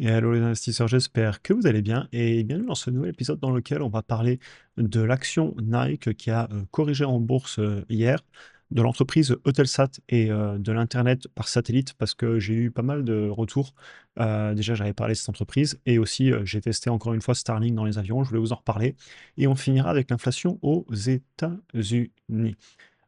Et hello les investisseurs, j'espère que vous allez bien et bienvenue dans ce nouvel épisode dans lequel on va parler de l'action Nike qui a corrigé en bourse hier, de l'entreprise Eutelsat et de l'Internet par satellite parce que j'ai eu pas mal de retours. Déjà, j'avais parlé de cette entreprise et aussi j'ai testé encore une fois Starlink dans les avions, je voulais vous en reparler. Et on finira avec l'inflation aux États-Unis.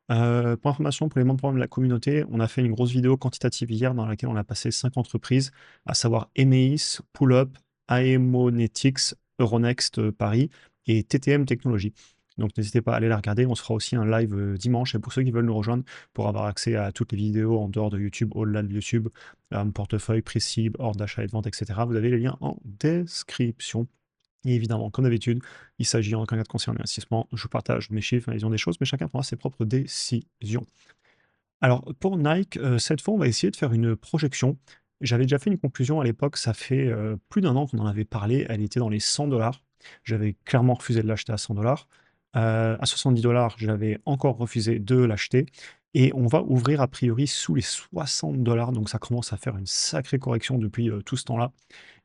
Pour information, pour les membres de la communauté, on a fait une grosse vidéo quantitative hier dans laquelle on a passé 5 entreprises, à savoir Emeis, Pull-Up, Aemonetics, Euronext Paris et TTM Technologies. Donc n'hésitez pas à aller la regarder. On se fera aussi un live dimanche. Et pour ceux qui veulent nous rejoindre pour avoir accès à toutes les vidéos en dehors de YouTube, au-delà de YouTube, portefeuille, prix cible, ordre d'achat et de vente, etc., vous avez les liens en description. Et évidemment, comme d'habitude, il s'agit en aucun cas de conseil en investissement. Je partage mes chiffres, ma vision des choses, mais chacun prendra ses propres décisions. Alors, pour Nike, cette fois, on va essayer de faire une projection. J'avais déjà fait une conclusion à l'époque, ça fait plus d'un an qu'on en avait parlé. Elle était dans les 100 dollars. J'avais clairement refusé de l'acheter à 100 dollars. À 70 dollars, j'avais encore refusé de l'acheter. Et on va ouvrir a priori sous les 60 dollars. Donc, ça commence à faire une sacrée correction depuis tout ce temps-là.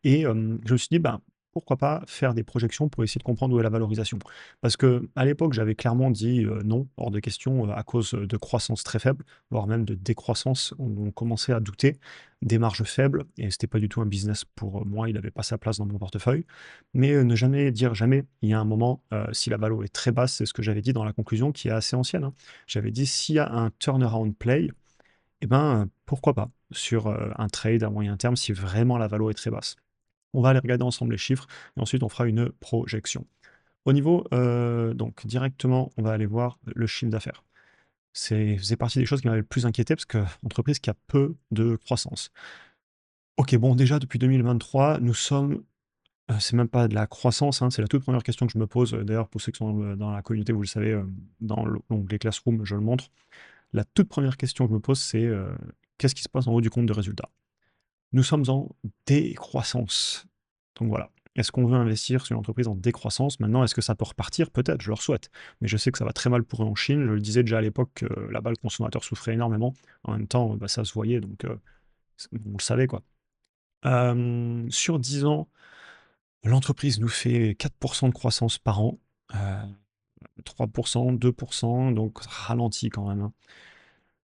Et je me suis dit: «Ben, pourquoi pas faire des projections pour essayer de comprendre où est la valorisation?» Parce que à l'époque, j'avais clairement dit: «Non, hors de question», à cause de croissance très faible, voire même de décroissance. On commençait à douter, des marges faibles et c'était pas du tout un business pour, moi, il avait pas sa place dans mon portefeuille. Mais, ne jamais dire jamais. Il y a un moment, si la valo est très basse, c'est ce que j'avais dit dans la conclusion qui est assez ancienne, hein. J'avais dit: «S'il y a un turnaround play, et ben, pourquoi pas?» Sur, un trade à moyen terme si vraiment la valo est très basse. On va aller regarder ensemble les chiffres et ensuite on fera une projection. Au niveau, donc directement, on va aller voir le chiffre d'affaires. C'est faisait partie des choses qui m'avaient le plus inquiété parce que entreprise qui a peu de croissance. OK, bon déjà depuis 2023, nous sommes, c'est même pas de la croissance, hein, c'est la toute première question que je me pose, d'ailleurs pour ceux qui sont, dans la communauté, vous le savez, dans l'onglet Classroom, je le montre. La toute première question que je me pose, c'est, qu'est-ce qui se passe en haut du compte de résultats? Nous sommes en décroissance. Donc voilà. Est-ce qu'on veut investir sur une entreprise en décroissance? Maintenant, est-ce que ça peut repartir? Peut-être, je leur souhaite. Mais je sais que ça va très mal pour eux en Chine. Je le disais déjà à l'époque que là-bas, le consommateur souffrait énormément. En même temps, bah, ça se voyait, donc on le savait, quoi. Sur 10 ans, l'entreprise nous fait 4% de croissance par an. 3%, 2%, donc ralenti quand même, hein.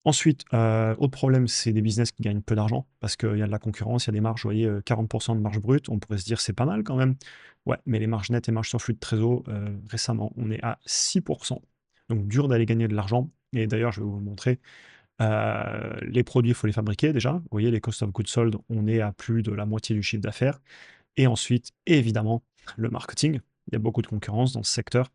Ensuite, autre problème, c'est des business qui gagnent peu d'argent parce qu'il y a de la concurrence, il y a des marges, vous voyez, 40 de marge brute. On pourrait se dire: «C'est pas mal quand même». Ouais, mais les marges nettes et marges sur flux de trésor, récemment, on est à 6%. Donc dur d'aller gagner de l'argent et d'ailleurs, je vais vous le montrer, les produits, il faut les fabriquer déjà. Vous voyez, les cost of goods sold, on est à plus de la moitié du chiffre d'affaires et ensuite, évidemment, le marketing. Il y a beaucoup de concurrence dans ce secteur.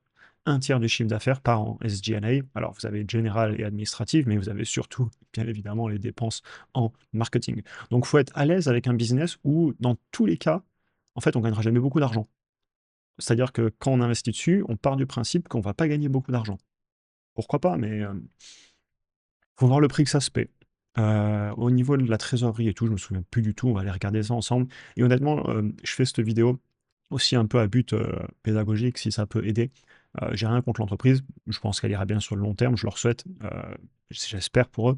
Un tiers du chiffre d'affaires part en SG&A. Alors, vous avez général et administratif, mais vous avez surtout, bien évidemment, les dépenses en marketing. Donc, il faut être à l'aise avec un business où, dans tous les cas, en fait, on gagnera jamais beaucoup d'argent. C'est-à-dire que quand on investit dessus, on part du principe qu'on va pas gagner beaucoup d'argent. Pourquoi pas, mais faut voir le prix que ça se paie. Au niveau de la trésorerie et tout, je me souviens plus du tout, on va aller regarder ça ensemble et honnêtement, je fais cette vidéo aussi un peu à but, pédagogique si ça peut aider. J'ai rien contre l'entreprise, je pense qu'elle ira bien sur le long terme, je leur souhaite, j'espère pour eux.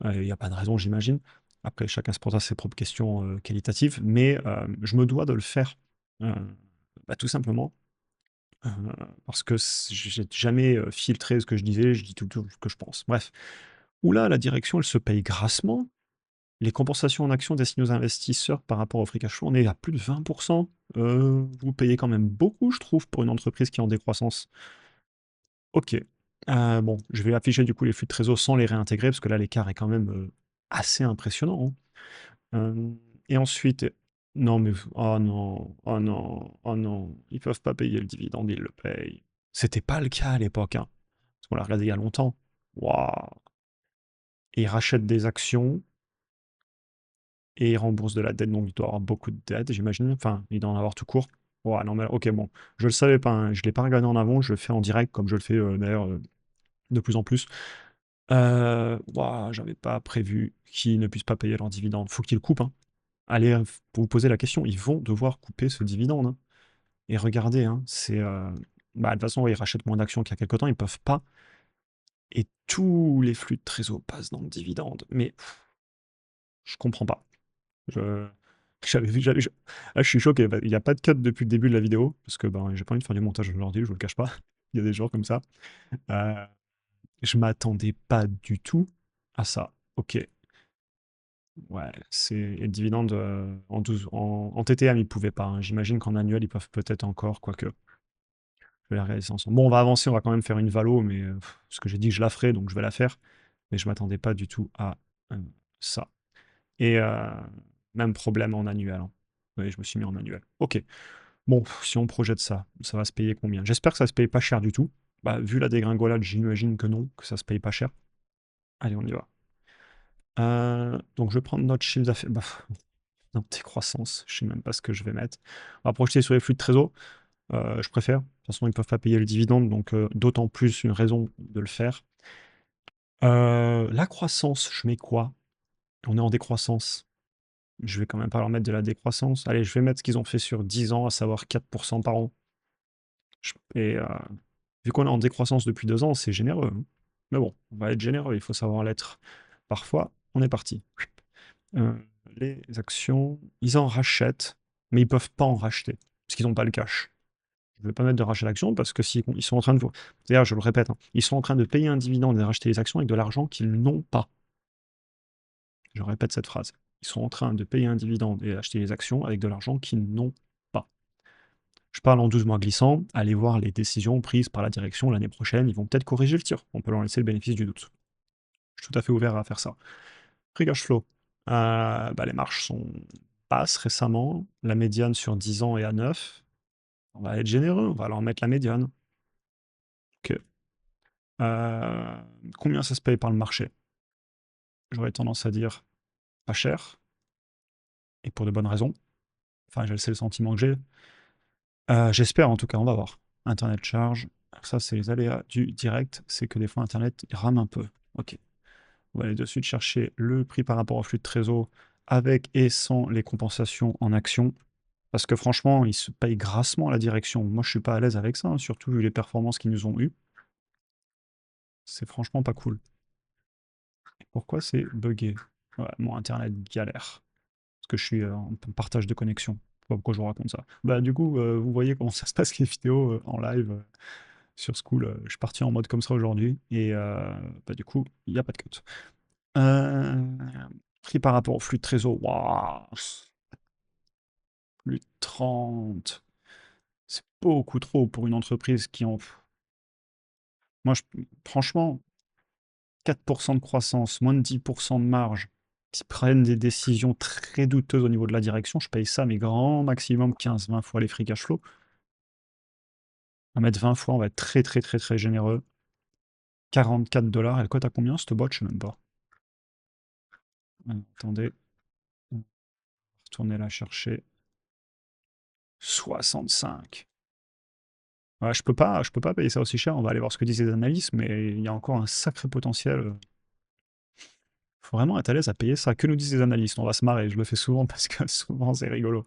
Il y a pas de raison, j'imagine. Après chacun se posera ses propres questions, qualitatives, mais je me dois de le faire, heu, bah, tout simplement, heu, parce que j'ai jamais, filtré ce que je disais, je dis tout ce que je pense. Bref. Ouh là, la direction, elle se paye grassement. Les compensations en actions destinées aux investisseurs par rapport au free cash flow, on est à plus de 20%. Vous payez quand même beaucoup, je trouve, pour une entreprise qui est en décroissance. OK. Bon, je vais afficher du coup les flux de trésor sans les réintégrer parce que là, l'écart est quand même, assez impressionnant, hein. Et ensuite non mais oh non, oh non, oh non, ils peuvent pas payer le dividende, ils le payent. C'était pas le cas à l'époque, hein, parce qu'on l'a regardé il y a longtemps. Waouh! Et ils rachètent des actions. Et il rembourse de la dette, donc il doit avoir beaucoup de dettes, j'imagine. Enfin, il doit en avoir tout court. Ouais, non, mais OK, bon, je le savais pas, hein, je l'ai pas regardé en avant, je le fais en direct comme je le fais, d'ailleurs, de plus en plus. Waouh, j'avais pas prévu qu'ils ne puissent pas payer leurs dividendes. Faut qu'ils le coupent, hein. Allez, pour vous poser la question, ils vont devoir couper ce dividende, hein. Et regardez, hein, c'est, bah, de toute façon, ouais, ils rachètent moins d'actions qu'il y a quelque temps, ils peuvent pas et tous les flux de trésor passent dans le dividende. Mais je comprends pas. Je Je suis choqué. Il n'y a pas de cut depuis le début de la vidéo, parce que ben, j'ai pas envie de faire du montage aujourd'hui, je vous le cache pas. Il y a des jours comme ça. Euh, je m'attendais pas du tout à ça. Ok, ouais, c'est et le dividende en 12, en TTM, ils pouvaient pas, hein. J'imagine qu'en annuel, ils peuvent peut-être encore, quoique. Je vais la réaliser ensemble. Bon, on va avancer, on va quand même faire une valo, mais parce que j'ai dit que je la ferai, donc je vais la faire. Mais je m'attendais pas du tout à ça. Et même problème en annuel, hein. Oui, je me suis mis en annuel. Ok. Bon, si on projette ça, ça va se payer combien? J'espère que ça se paye pas cher du tout. Bah, vu la dégringolade, j'imagine que non, que ça se paye pas cher. Allez, on y va. Donc, je vais prendre notre chiffre d'affaires. Bah, non, décroissance, je sais même pas ce que je vais mettre. On va projeter sur les flux de trésor. Je préfère. De toute façon, ils peuvent pas payer le dividende, donc d'autant plus une raison de le faire. La croissance, je mets quoi? On est en décroissance. Je vais quand même pas leur mettre de la décroissance. Allez, je vais mettre ce qu'ils ont fait sur 10 ans, à savoir 4% par an. Et vu qu'on est en décroissance depuis 2 ans, c'est généreux, hein. Mais bon, on va être généreux, il faut savoir l'être. Parfois, on est parti. Euh, les actions, ils en rachètent, mais ils peuvent pas en racheter, parce qu'ils n'ont pas le cash. Je ne vais pas mettre de rachat d'actions, parce que s'ils ils sont en train de... D'ailleurs, je le répète, hein, ils sont en train de payer un dividende et de racheter les actions avec de l'argent qu'ils n'ont pas. Je répète cette phrase. Ils sont en train de payer un dividende et acheter les actions avec de l'argent qu'ils n'ont pas. Je parle en 12 mois glissants. Allez voir les décisions prises par la direction l'année prochaine. Ils vont peut-être corriger le tir. On peut leur laisser le bénéfice du doute. Je suis tout à fait ouvert à faire ça. Free cash flow. Bah, les marges sont basses récemment. La médiane sur 10 ans est à 9. On va être généreux. On va leur mettre la médiane. Ok. Euh, Combien ça se paye par le marché? J'aurais tendance à dire pas cher. Et pour de bonnes raisons. Enfin, c'est le sentiment que j'ai. J'espère en tout cas, on va voir. Internet charge. Ça, c'est les aléas du direct. C'est que des fois, Internet il rame un peu. Ok. On va aller de suite chercher le prix par rapport au flux de trésor avec et sans les compensations en actions. Parce que franchement, ils se payent grassement à la direction. Moi, je suis pas à l'aise avec ça, hein, surtout vu les performances qu'ils nous ont eues. C'est franchement pas cool. Pourquoi c'est buggé? Ouais, mon Internet galère. Parce que je suis en partage de connexion. Je sais pas pourquoi je vous raconte ça. Bah, du coup, vous voyez comment ça se passe les vidéos en live sur School. Je suis parti en mode comme ça aujourd'hui. Et bah, du coup, il n'y a pas de cut. Euh, Prix par rapport au flux de trésor. Waouh, plus de 30. C'est beaucoup trop pour une entreprise qui en. Moi, franchement, 4% de croissance, moins de 10% de marge, qui prennent des décisions très douteuses au niveau de la direction, je paye ça, mais grand maximum 15-20 fois les free cash flow. On va mettre 20 fois, on va être très très très très généreux. 44 $. Elle cote à combien cette boîte? Je sais même pas. Attendez, on va retourner la chercher. 65. Ouais, je peux pas payer ça aussi cher. On va aller voir ce que disent les analystes, mais il y a encore un sacré potentiel. Faut vraiment être à l'aise à payer ça. Que nous disent les analystes? On va se marrer. Je le fais souvent parce que souvent c'est rigolo.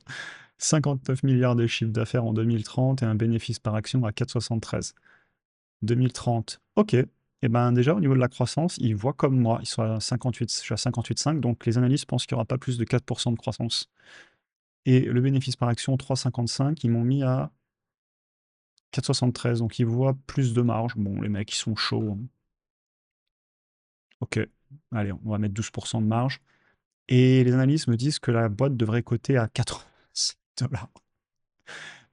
59 milliards de chiffre d'affaires en 2030 et un bénéfice par action à 4,73. 2030. Ok. Et ben déjà au niveau de la croissance, ils voient comme moi. Ils sont à 58, je suis à 58,5. Donc les analystes pensent qu'il n'y aura pas plus de 4% de croissance. Et le bénéfice par action 3,55, ils m'ont mis à 4,73, donc ils voient plus de marge. Bon, les mecs, ils sont chauds, hein. Ok, allez, on va mettre 12% de marge. Et les analystes me disent que la boîte devrait coter à 4 $.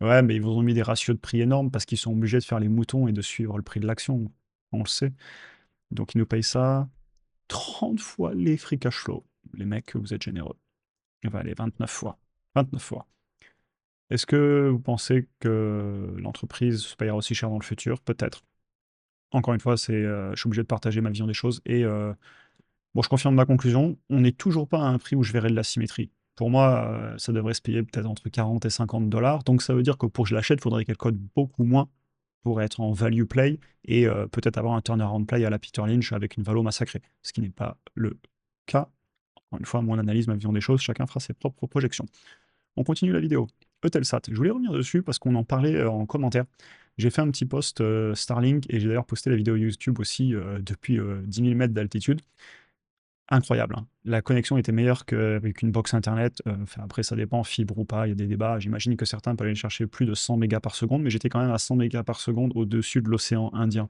Ouais, mais ils vous ont mis des ratios de prix énormes parce qu'ils sont obligés de faire les moutons et de suivre le prix de l'action. On le sait. Donc ils nous payent ça 30 fois les free cash flow. Les mecs, vous êtes généreux. On va aller 29 fois. 29 fois. Est-ce que vous pensez que l'entreprise se payera aussi cher dans le futur? Peut-être. Encore une fois, je suis obligé de partager ma vision des choses. Et bon, je confirme ma conclusion. On n'est toujours pas à un prix où je verrai de la symétrie. Pour moi, ça devrait se payer peut-être entre 40 et 50 $. Donc ça veut dire que pour que je l'achète, il faudrait qu'elle cote beaucoup moins pour être en value play et peut-être avoir un turnaround play à la Peter Lynch avec une valo massacrée. Ce qui n'est pas le cas. Encore une fois, mon analyse, ma vision des choses, chacun fera ses propres projections. On continue la vidéo. Eutelsat. Je voulais revenir dessus parce qu'on en parlait en commentaire. J'ai fait un petit post Starlink et j'ai d'ailleurs posté la vidéo YouTube aussi depuis 10 000 mètres d'altitude. Incroyable, hein. La connexion était meilleure qu'avec une box internet, enfin après ça dépend, fibre ou pas, il y a des débats. J'imagine que certains peuvent aller chercher plus de 100 mégas par seconde, mais j'étais quand même à 100 mégas par seconde au-dessus de l'océan Indien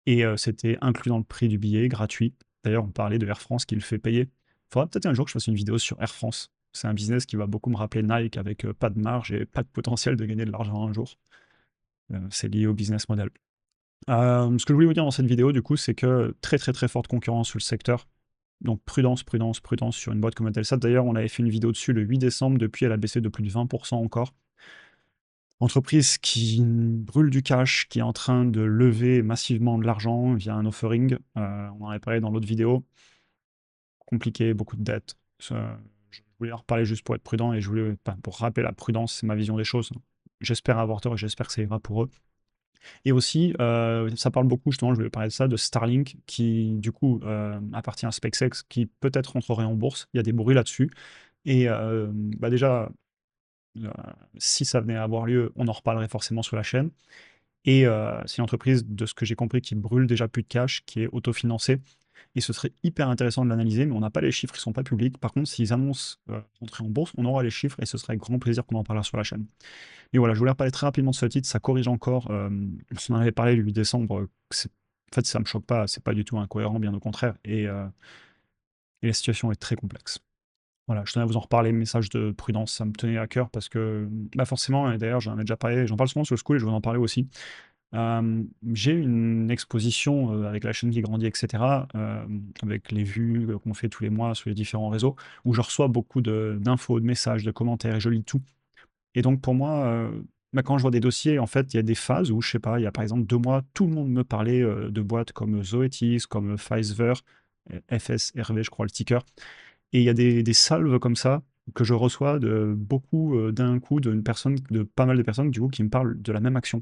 et c'était inclus dans le prix du billet, gratuit. D'ailleurs, on parlait de Air France qui le fait payer. Il faudra peut-être un jour que je fasse une vidéo sur Air France. C'est un business qui va beaucoup me rappeler Nike avec, pas de marge et pas de potentiel de gagner de l'argent un jour. C'est lié au business model. Ce que je voulais vous dire dans cette vidéo du coup, c'est que très, très, très forte concurrence sur le secteur. Donc prudence, prudence, prudence sur une boîte comme Eutelsat. D'ailleurs, on avait fait une vidéo dessus le 8 décembre. Depuis, elle a baissé de plus de 20% encore. Entreprise qui brûle du cash, qui est en train de lever massivement de l'argent via un offering. On en avait parlé dans l'autre vidéo. Compliqué, beaucoup de dettes. Je voulais en reparler juste pour être prudent et je voulais, enfin, pour rappeler la prudence, c'est ma vision des choses. J'espère avoir tort et j'espère que ça ira pour eux. Et aussi, ça parle beaucoup, justement, je voulais parler de ça, de Starlink, qui du coup appartient à SpaceX, qui peut-être rentrerait en bourse. Il y a des bruits là-dessus. Et bah déjà, euh, si ça venait à avoir lieu, on en reparlerait forcément sur la chaîne. Et c'est une entreprise, de ce que j'ai compris, qui brûle déjà plus de cash, qui est autofinancée. Et ce serait hyper intéressant de l'analyser, mais on n'a pas les chiffres, ils sont pas publics. Par contre, s'ils annoncent rentrer en bourse, on aura les chiffres et ce serait avec grand plaisir qu'on en parlera sur la chaîne. Et voilà, je voulais parler très rapidement de ce titre, ça corrige encore. On en avait parlé le 8 décembre, en fait, ça me choque pas, c'est pas du tout incohérent, bien au contraire. Et la situation est très complexe. Voilà, je tenais à vous en reparler, message de prudence, ça me tenait à cœur parce que, bah forcément, et d'ailleurs j'en ai déjà parlé, j'en parle souvent sur le school et je vais en parler aussi. J'ai une exposition avec la chaîne qui grandit, etc., avec les vues qu'on fait tous les mois sur les différents réseaux, où je reçois beaucoup d'infos, de messages, de commentaires et je lis tout. Et donc pour moi, bah, quand je vois des dossiers, en fait, il y a des phases où, je sais pas, il y a par exemple 2 mois, tout le monde me parlait, de boîtes comme Zoetis, comme Pfizer, FSRV, je crois le ticker. Et il y a des salves comme ça que je reçois de beaucoup, d'un coup, de pas mal de personnes, du coup, qui me parlent de la même action.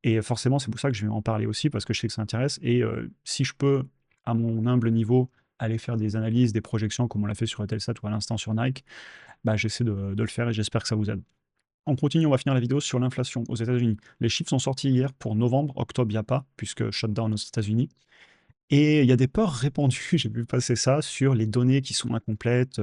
Et forcément, c'est pour ça que je vais en parler aussi, parce que je sais que ça intéresse. Et si je peux, à mon humble niveau, aller faire des analyses, des projections, comme on l'a fait sur Eutelsat ou à l'instant sur Nike, bah, j'essaie de le faire et j'espère que ça vous aide. On continue, on va finir la vidéo sur l'inflation aux États-Unis. Les chiffres sont sortis hier pour novembre, octobre, il n'y a pas, puisque shutdown aux États-Unis. Et il y a des peurs répandues, j'ai vu passer ça, sur les données qui sont incomplètes.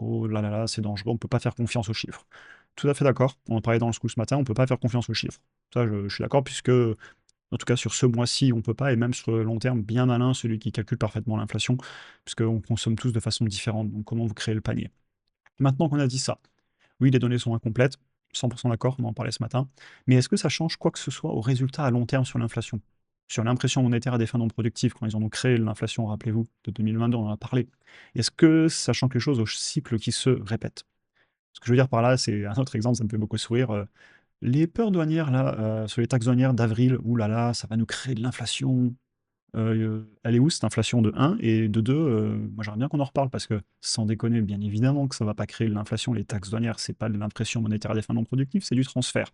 Oh là là là, c'est dangereux, on ne peut pas faire confiance aux chiffres. Tout à fait d'accord, on en parlait dans le school ce matin, on ne peut pas faire confiance aux chiffres. Ça, je suis d'accord, puisque, en tout cas sur ce mois-ci, on ne peut pas, et même sur le long terme, bien malin, celui qui calcule parfaitement l'inflation, puisqu'on consomme tous de façon différente, donc comment vous créez le panier. Maintenant qu'on a dit ça, oui, les données sont incomplètes, 100% d'accord, on en parlait ce matin, mais est-ce que ça change quoi que ce soit au résultat à long terme sur l'inflation? Sur l'impression monétaire à des fins non productives, quand ils en ont créé l'inflation, rappelez-vous, de 2022, on en a parlé. Est-ce que ça change quelque chose au cycle qui se répète? Ce que je veux dire par là, c'est un autre exemple, ça me fait beaucoup sourire. Les peurs douanières, là, sur les taxes douanières d'avril, ouh là là, ça va nous créer de l'inflation. Elle est où cette inflation de un et de 2, moi j'aimerais bien qu'on en reparle parce que, sans déconner, bien évidemment que ça va pas créer de l'inflation, les taxes douanières, c'est pas de l'impression monétaire à des fins non productives, c'est du transfert.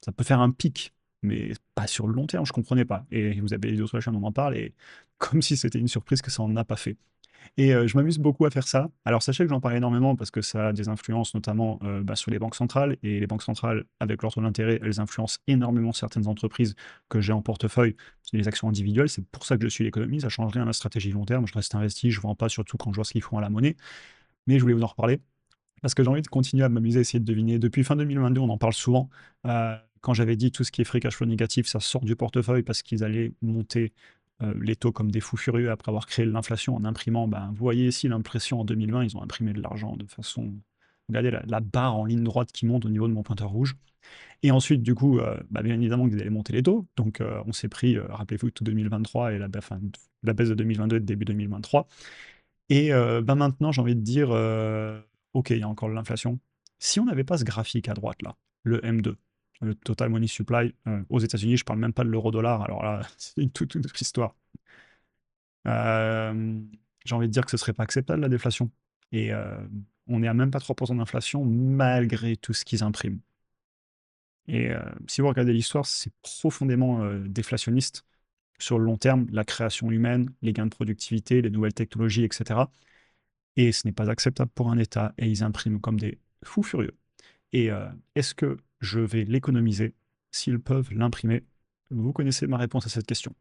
Ça peut faire un pic, mais pas sur le long terme, je comprenais pas. Et vous avez les vidéos sur la chaîne, on en parle, et comme si c'était une surprise que ça en a pas fait. Et je m'amuse beaucoup à faire ça. Alors sachez que j'en parle énormément parce que ça a des influences notamment, bah, sur les banques centrales et les banques centrales, avec leur taux d'intérêt, elles influencent énormément certaines entreprises que j'ai en portefeuille. C'est des actions individuelles, c'est pour ça que je suis l'économie, ça change rien à ma stratégie long terme. Je reste investi, je vends pas, surtout quand je vois ce qu'ils font à la monnaie. Mais je voulais vous en reparler parce que j'ai envie de continuer à m'amuser, essayer de deviner. Depuis fin 2022, on en parle souvent. Quand j'avais dit tout ce qui est free cash flow négatif, ça sort du portefeuille parce qu'ils allaient monter les taux comme des fous furieux après avoir créé l'inflation en imprimant. Ben, vous voyez ici l'impression en 2020, ils ont imprimé de l'argent de façon. Regardez la barre en ligne droite qui monte au niveau de mon pointeur rouge. Et ensuite, du coup, bah, bien évidemment qu'ils allaient monter les taux. Donc, on s'est pris, rappelez-vous, tout 2023 et enfin, la baisse de 2022 et de début 2023. Et bah, maintenant, j'ai envie de dire, OK, il y a encore de l'inflation. Si on n'avait pas ce graphique à droite là, le M2, le Total Money Supply, aux États-Unis, je parle même pas de l'euro-dollar, alors là, c'est une toute autre histoire. J'ai envie de dire que ce serait pas acceptable la déflation. Et on est à même pas 3% d'inflation malgré tout ce qu'ils impriment. Et si vous regardez l'histoire, c'est profondément déflationniste sur le long terme, la création humaine, les gains de productivité, les nouvelles technologies, etc. Et ce n'est pas acceptable pour un État, et ils impriment comme des fous furieux. Et est-ce que je vais l'économiser s'ils peuvent l'imprimer? Vous connaissez ma réponse à cette question.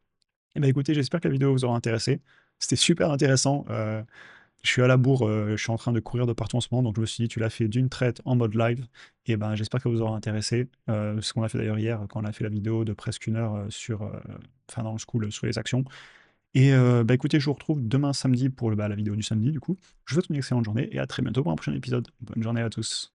Eh bien écoutez, j'espère que la vidéo vous aura intéressé. C'était super intéressant. Je suis à la bourre, je suis en train de courir de partout en ce moment, donc je me suis dit: «Tu l'as fait d'une traite en mode live» et ben, j'espère que ça vous aura intéressé. Ce qu'on a fait d'ailleurs hier, quand on a fait la vidéo de presque 1 heure, sur, enfin dans le school, sur les actions et bah, écoutez, je vous retrouve demain samedi pour la vidéo du samedi du coup. Je vous souhaite une excellente journée et à très bientôt pour un prochain épisode. Bonne journée à tous.